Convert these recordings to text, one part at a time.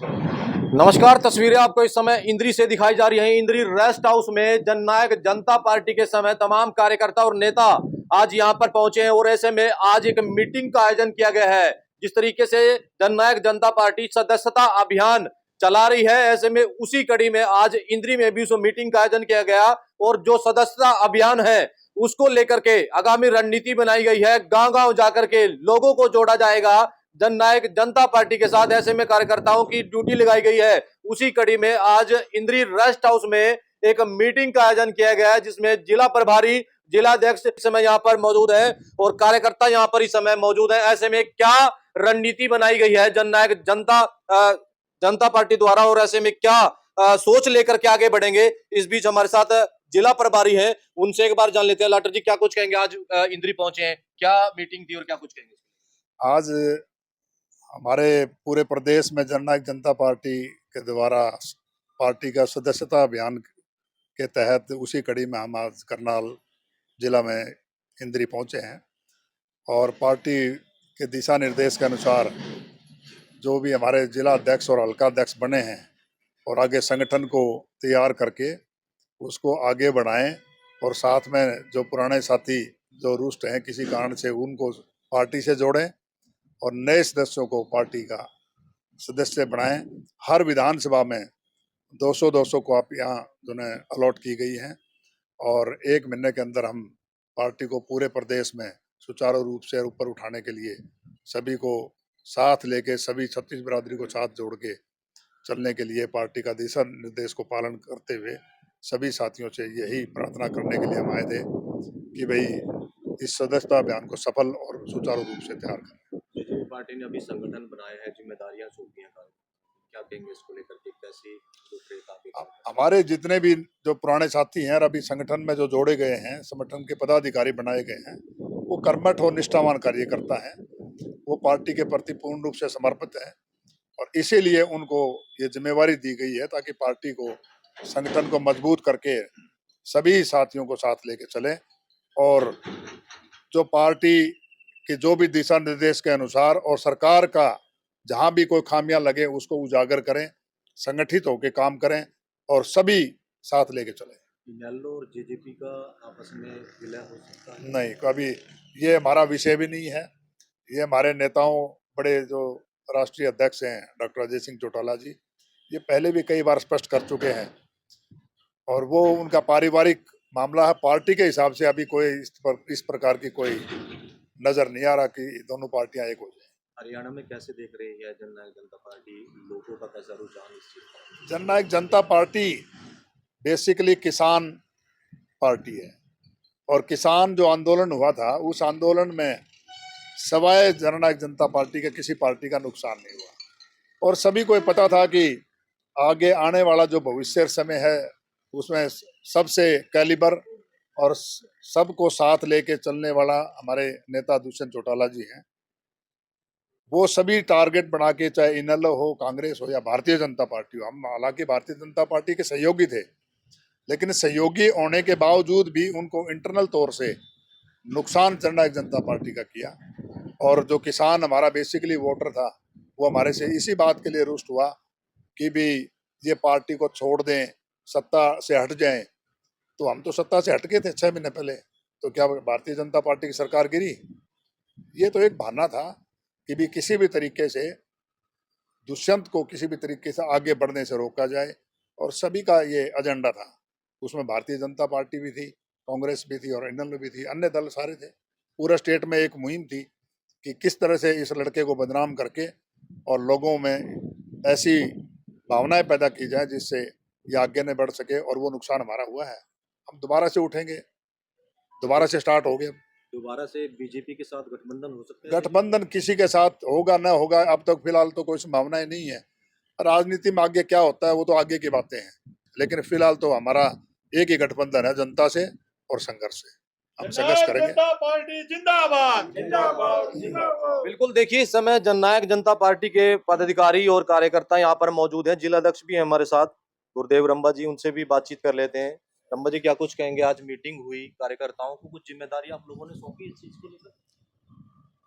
नमस्कार। तस्वीरें आपको इस समय इंद्री से दिखाई जा रही हैं। इंद्री रेस्ट हाउस में जननायक जनता पार्टी के समय तमाम कार्यकर्ता और नेता आज यहां पर पहुंचे हैं और ऐसे में आज एक मीटिंग का आयोजन किया गया है। जिस तरीके से जननायक जनता पार्टी सदस्यता अभियान चला रही है, ऐसे में उसी कड़ी में आज इंद्री में भी उस मीटिंग का आयोजन किया गया और जो सदस्यता अभियान है उसको लेकर के आगामी रणनीति बनाई गई है। गांव गांव जाकर के लोगों को जोड़ा जाएगा जननायक जनता पार्टी के साथ। ऐसे में कार्यकर्ताओं की ड्यूटी लगाई गई है। उसी कड़ी में आज इंद्री रेस्ट हाउस में एक मीटिंग का आयोजन किया गया है, जिसमें जिला प्रभारी जिला अध्यक्ष इस समय यहाँ पर मौजूद है और कार्यकर्ता यहाँ पर इस समय मौजूद है। ऐसे में क्या रणनीति बनाई गई है जननायक जनता पार्टी द्वारा और ऐसे में क्या सोच लेकर के आगे बढ़ेंगे, इस बीच हमारे साथ जिला प्रभारी है, उनसे एक बार जान लेते हैं। लाटर जी, क्या कुछ कहेंगे? आज इंद्री पहुंचे हैं, क्या मीटिंग थी और क्या कुछ कहेंगे? आज हमारे पूरे प्रदेश में जननायक जनता पार्टी के द्वारा पार्टी का सदस्यता अभियान के तहत उसी कड़ी में हम आज करनाल जिला में इंद्री पहुंचे हैं और पार्टी के दिशा निर्देश के अनुसार जो भी हमारे जिला अध्यक्ष और हल्का अध्यक्ष बने हैं और आगे संगठन को तैयार करके उसको आगे बढ़ाएं और साथ में जो पुराने साथी जो रुष्ट हैं किसी कारण से उनको पार्टी से जोड़ें और नए सदस्यों को पार्टी का सदस्य बनाएं। हर विधानसभा में 200-200 को आप यहाँ जिन्हें अलॉट की गई हैं और 1 महीने के अंदर हम पार्टी को पूरे प्रदेश में सुचारू रूप से ऊपर उठाने के लिए सभी को साथ लेके सभी छत्तीस बिरादरी को साथ जोड़ के चलने के लिए पार्टी का दिशा निर्देश को पालन करते हुए सभी साथियों से यही प्रार्थना करने के लिए हम आए थे कि भाई इस सदस्यता अभियान को सफल और सुचारू रूप से तैयार करें। बीजेपी पार्टी ने अभी संगठन बनाया है, जिम्मेदारियां सौंपी हैं, क्या कहेंगे इसको लेकर के? कैसी हमारे जितने भी जो पुराने साथी हैं और अभी संगठन में जो जोड़े गए हैं, संगठन के पदाधिकारी बनाए गए हैं, वो कर्मठ और निष्ठावान कार्यकर्ता हैं। वो पार्टी के प्रति पूर्ण रूप से समर्पित है और इसीलिए उनको ये जिम्मेवारी दी गई है ताकि पार्टी को संगठन को मजबूत करके सभी साथियों को साथ लेके चले और जो पार्टी के जो भी दिशा निर्देश के अनुसार और सरकार का जहां भी कोई खामियां लगे उसको उजागर करें, संगठित होकर काम करें और सभी साथ लेके चले। इनेलो और जेजेपी का आपस में विलय हो सकता है? नहीं, कभी ये हमारा विषय भी नहीं है। ये हमारे नेताओं, बड़े जो राष्ट्रीय अध्यक्ष हैं डॉक्टर अजय सिंह चौटाला जी, ये पहले भी कई बार स्पष्ट कर चुके हैं और वो उनका पारिवारिक मामला है। पार्टी के हिसाब से अभी कोई इस प्रकार की कोई नजर नहीं आ रहा कि दोनों पार्टियां एक हो जाए। हरियाणा में कैसे देख रही है जननायक जनता पार्टी? लोगों का कैसा रुझान इस चीज का? जननायक जनता पार्टी बेसिकली किसान पार्टी है और किसान जो आंदोलन हुआ था उस आंदोलन में सवाए जननायक जनता पार्टी के किसी पार्टी का नुकसान नहीं हुआ और सभी को पता था कि आगे आने वाला जो भविष्य समय है उसमें सबसे कैलिबर और सबको साथ लेके चलने वाला हमारे नेता दुष्यंत चौटाला जी हैं। वो सभी टारगेट बना के, चाहे इनेलो हो, कांग्रेस हो या भारतीय जनता पार्टी हो, हम हालांकि भारतीय जनता पार्टी के सहयोगी थे, लेकिन सहयोगी होने के बावजूद भी उनको इंटरनल तौर से नुकसान जननायक जनता पार्टी का किया और जो किसान हमारा बेसिकली वोटर था वो हमारे से इसी बात के लिए रुष्ट हुआ कि भी ये पार्टी को छोड़ दें, सत्ता से हट जाएं। तो हम तो सत्ता से हट गए थे 6 महीने पहले, तो क्या भारतीय जनता पार्टी की सरकार गिरी? ये तो एक बहाना था कि भी किसी भी तरीके से दुष्यंत को किसी भी तरीके से आगे बढ़ने से रोका जाए और सभी का ये एजेंडा था। उसमें भारतीय जनता पार्टी भी थी, कांग्रेस भी थी और इनेलो भी थी, अन्य दल सारे थे। पूरा स्टेट में एक मुहिम थी कि किस तरह से इस लड़के को बदनाम करके और लोगों में ऐसी भावनाएं पैदा की जाए जिससे ये आगे न बढ़ सके और वो नुकसान हमारा हुआ है। हम दोबारा से उठेंगे, दोबारा से स्टार्ट हो गया। दोबारा से बीजेपी के साथ गठबंधन हो सकता है? गठबंधन किसी के साथ होगा ना होगा अब तक फिलहाल तो कोई संभावनाएं नहीं है। राजनीति में आगे क्या होता है वो तो आगे की बातें हैं, लेकिन फिलहाल तो हमारा एक ही गठबंधन है, जनता से और संघर्ष से। हम संघर्ष करेंगे। पार्टी जिंदाबाद जिंदाबाद जिंदाबाद। बिल्कुल, देखिए इस समय जननायक जनता पार्टी के पदाधिकारी और कार्यकर्ता यहाँ पर मौजूद हैं। जिला अध्यक्ष भी हैं हमारे साथ, गुरुदेव रंबा जी, उनसे भी बातचीत कर लेते हैं। रंबा जी, क्या कुछ कहेंगे? आज मीटिंग हुई, कार्यकर्ताओं को कुछ जिम्मेदारी आप लोगों ने सौंपी इस चीज को लेकर?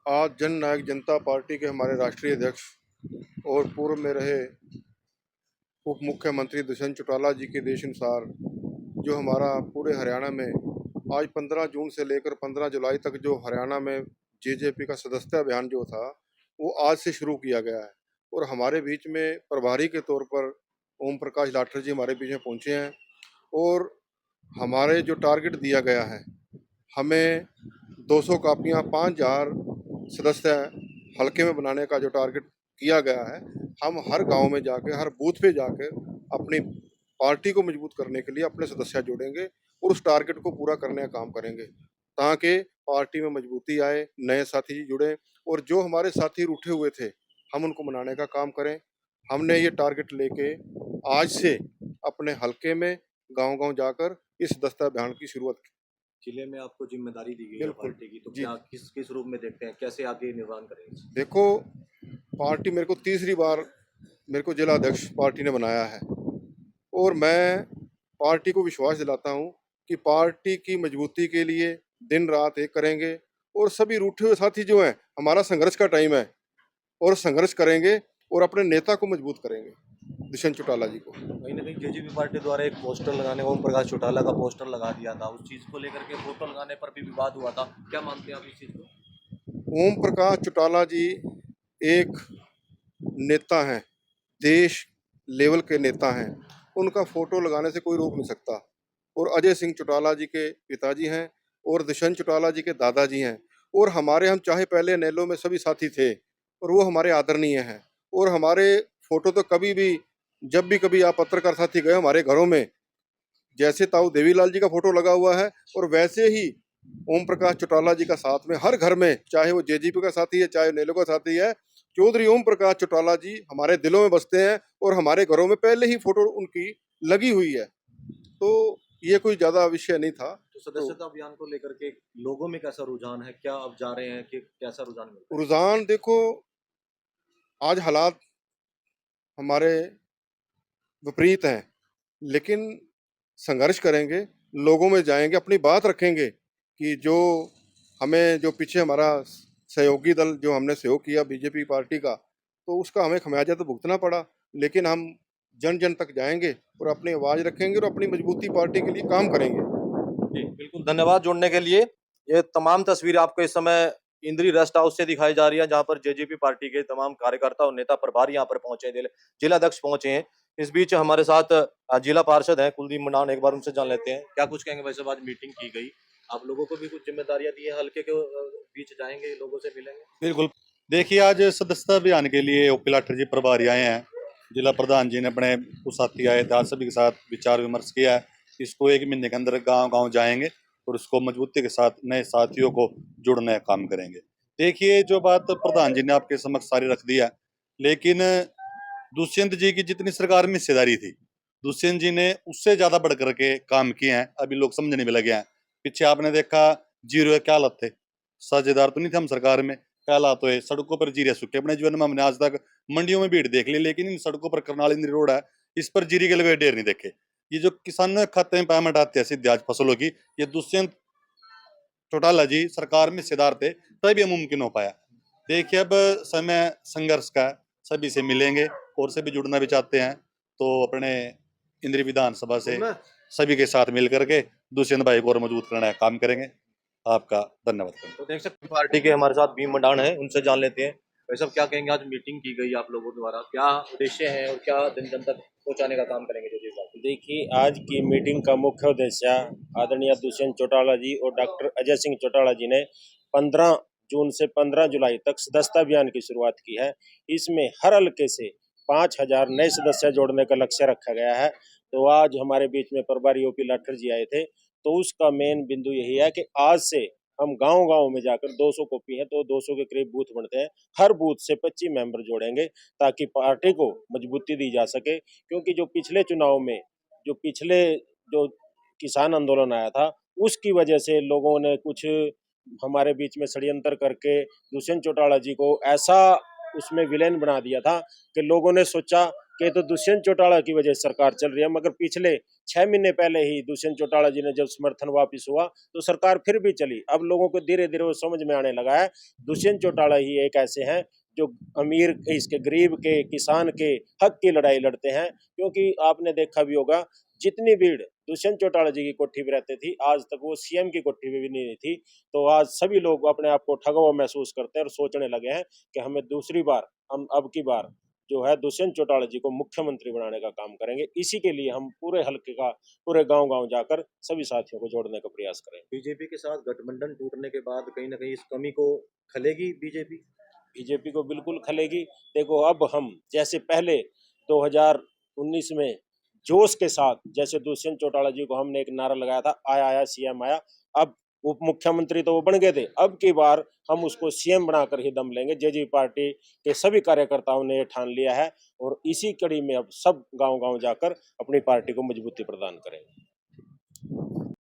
आज जननायक जनता पार्टी के हमारे राष्ट्रीय अध्यक्ष और पूर्व में रहे उप मुख्यमंत्री दुष्यंत चौटाला जी के देश अनुसार जो हमारा पूरे हरियाणा में आज 15 जून से लेकर 15 जुलाई तक जो हरियाणा में जेजेपी का सदस्यता अभियान जो था वो आज से शुरू किया गया है। और हमारे बीच में प्रभारी के तौर पर ओम प्रकाश लाठर जी हमारे बीच में पहुंचे हैं। और हमारे जो टारगेट दिया गया है, हमें 200 कापियां 5000 सदस्य हल्के में बनाने का जो टारगेट किया गया है, हम हर गांव में जाकर हर बूथ पे जाकर अपनी पार्टी को मजबूत करने के लिए अपने सदस्य जोड़ेंगे और उस टारगेट को पूरा करने का काम करेंगे ताकि पार्टी में मजबूती आए, नए साथी जुड़े और जो हमारे साथी रूठे हुए थे हम उनको मनाने का काम करें। हमने ये टारगेट लेके आज से अपने हल्के में गांव-गांव जाकर इस सदस्यता अभियान की शुरुआत की। जिले में आपको जिम्मेदारी दी गई है बिल्कुल। पार्टी की, तो जी। क्या किस रूप में देखते हैं, कैसे आगे निर्वहन करेंगे? देखो, पार्टी मेरे को तीसरी बार मेरे को जिला अध्यक्ष पार्टी ने बनाया है और मैं पार्टी को विश्वास दिलाता हूं कि पार्टी की मजबूती के लिए दिन रात एक करेंगे और सभी रूठे हुए साथी जो हैं, हमारा संघर्ष का टाइम है और संघर्ष करेंगे और अपने नेता को मजबूत करेंगे, दुष्यंत चौटाला जी को। कहीं ना कहीं जेजेपी पार्टी द्वारा एक पोस्टर लगाने, ओम प्रकाश चौटाला का पोस्टर लगा दिया था, उस चीज को लेकर के फोटो लगाने पर भी विवाद हुआ था। क्या मानते हैं आप इस चीज को? ओम प्रकाश चौटाला जी एक नेता हैं, देश लेवल के नेता हैं, उनका फोटो लगाने से कोई रोक नहीं सकता। और अजय सिंह चौटाला जी के पिताजी हैं और दुष्यंत चौटाला जी के दादाजी हैं और हमारे हम चाहे पहले नेलो में सभी साथी थे और वो हमारे आदरणीय हैं और हमारे फोटो तो कभी भी जब भी कभी आप पत्रकार साथी गए हमारे घरों में, जैसे ताऊ देवीलाल जी का फोटो लगा हुआ है और वैसे ही ओम प्रकाश चौटाला जी का साथ में हर घर में, चाहे वो जेजेपी का साथी है चाहे नेलो का साथी है, चौधरी ओम प्रकाश चौटाला जी हमारे दिलों में बसते हैं और हमारे घरों में पहले ही फोटो उनकी लगी हुई है। तो ये कोई ज्यादा विषय नहीं था। तो सदस्यता अभियान को लेकर के लोगों में कैसा रुझान है, क्या अब जा रहे हैं कि कैसा रुझान मिल रहा है? रुझान देखो, आज हालात हमारे विपरीत हैं, लेकिन संघर्ष करेंगे, लोगों में जाएंगे, अपनी बात रखेंगे कि जो हमें जो पीछे हमारा सहयोगी दल जो हमने सहयोग किया बीजेपी पार्टी का, तो उसका हमें खमियाजा तो भुगतना पड़ा, लेकिन हम जन जन तक जाएंगे और अपनी आवाज़ रखेंगे और अपनी मजबूती पार्टी के लिए काम करेंगे। जी, बिल्कुल धन्यवाद जुड़ने के लिए। ये तमाम तस्वीरें आपको इस समय इंद्री रेस्ट हाउस से दिखाई जा रही है, जहां पर जेजेपी पार्टी के तमाम कार्यकर्ता और नेता प्रभारी यहाँ पर पहुंचे हैं, जिला अध्यक्ष पहुंचे हैं। इस बीच हमारे साथ जिला पार्षद हैं कुलदीप मंडान, एक बार उनसे जान लेते हैं क्या कुछ कहेंगे। वैसे आज मीटिंग की गई, आप लोगों को भी कुछ जिम्मेदारियां दी है, हल्के के बीच जाएंगे, लोगों से मिलेंगे? बिल्कुल। देखिए, आज सदस्यता अभियान के लिए ओपी लाठर जी प्रभारी आए हैं, जिला प्रधान जी ने अपने कुछ साथी आए थे, आज सभी के साथ विचार विमर्श किया है। इसको 1 महीने के अंदर गांव-गांव जाएंगे और उसको मजबूती के साथ नए साथियों को जोड़ने का काम करेंगे। देखिए, जो बात प्रधान जी ने आपके समक्ष सारी रख दी है, लेकिन दुष्यंत जी की जितनी सरकार में हिस्सेदारी थी, दुष्यंत जी ने उससे ज्यादा बढ़ करके काम किए हैं। अभी लोग समझने में लगे हैं। पीछे आपने देखा जीरो के क्या हालत थे, साझेदार तो नहीं थे हम सरकार में, क्या हालात हुए, सड़कों पर जीरे सूखे। अपने जीवन में हमने आज तक मंडियों में भीड़ देख ली, लेकिन इन सड़कों पर करनाल इंद्री रोड है, इस पर जीरी के लगे ढेर नहीं देखे। ये जो किसानों के खाते में पेमेंट आती है सीधे आज फसलों की, ये दुष्यंत चौटाला जी सरकार में हिस्सेदार थे तभी ये मुमकिन हो पाया। देखिए, अब समय संघर्ष का है, सभी से मिलेंगे और सभी जुड़ना भी चाहते हैं, तो अपने इंद्री विधानसभा से सभी के साथ मिल करके दुष्यंत भाई को और मजबूत करने का काम करेंगे। आपका धन्यवाद। तो देख सकते हैं पार्टी के हमारे साथ भीम मंडान है, उनसे जान लेते हैं। वैसे क्या कहेंगे, आज मीटिंग की गई आप लोगों द्वारा, क्या उद्देश्य है और क्या दिन जन तक पहुंचाने का काम करेंगे? जो देखिए, आज की मीटिंग का मुख्य उद्देश्य आदरणीय दुष्यंत चौटाला जी और डॉक्टर अजय सिंह चौटाला जी ने 15 जून से 15 जुलाई तक सदस्यता अभियान की शुरुआत की है। इसमें हर हल्के से 5000 नए सदस्य जोड़ने का लक्ष्य रखा गया है। तो आज हमारे बीच में प्रभारी ओपी लाठर जी आए थे, तो उसका मेन बिंदु यही है कि आज से हम गांव-गांव में जाकर 200 कॉपी है तो 200 के करीब बूथ बनते हैं, हर बूथ से 25 मेंबर जोड़ेंगे ताकि पार्टी को मजबूती दी जा सके। क्योंकि जो पिछले चुनाव में जो किसान आंदोलन आया था, उसकी वजह से लोगों ने कुछ हमारे बीच में षड्यंत्र करके दुष्यंत चौटाला जी को ऐसा उसमें विलेन बना दिया था कि लोगों ने सोचा कि तो दुष्यंत चौटाला की वजह से सरकार चल रही है। मगर पिछले 6 महीने पहले ही दुष्यंत चौटाला जी ने जब समर्थन वापस हुआ तो सरकार फिर भी चली। अब लोगों को धीरे धीरे वो समझ में आने लगा है दुष्यंत चौटाला ही एक ऐसे हैं जो अमीर इसके गरीब के किसान के हक की लड़ाई लड़ते हैं। क्योंकि आपने देखा भी होगा जितनी भीड़ दुष्यंत चौटाला जी की कोठी पे रहते थी, आज तक वो सीएम की कोठी पे भी नहीं थी। तो आज सभी लोग अपने आप को ठगा हुआ महसूस करते हैं और सोचने लगे हैं कि हमें दूसरी बार, हम अब की बार जो है दुष्यंत चौटाला जी को मुख्यमंत्री बनाने का काम करेंगे। इसी के लिए हम पूरे हल्के का पूरे गांव-गांव जाकर सभी साथियों को जोड़ने का प्रयास करेंगे। बीजेपी के साथ गठबंधन टूटने के बाद कहीं ना कहीं इस कमी को खलेगी बीजेपी। बीजेपी को बिल्कुल खलेगी। देखो अब हम जैसे पहले 2019 में जोश के साथ जैसे दुष्यंत चौटाला जी को हमने एक नारा लगाया था, आया आया सीएम आया। अब उप मुख्यमंत्री तो वो बन गए थे, अब की बार हम उसको सीएम बनाकर ही दम लेंगे। जेजेपी पार्टी के सभी कार्यकर्ताओं ने ये ठान लिया है और इसी कड़ी में अब सब गांव-गांव जाकर अपनी पार्टी को मजबूती प्रदान करेंगे।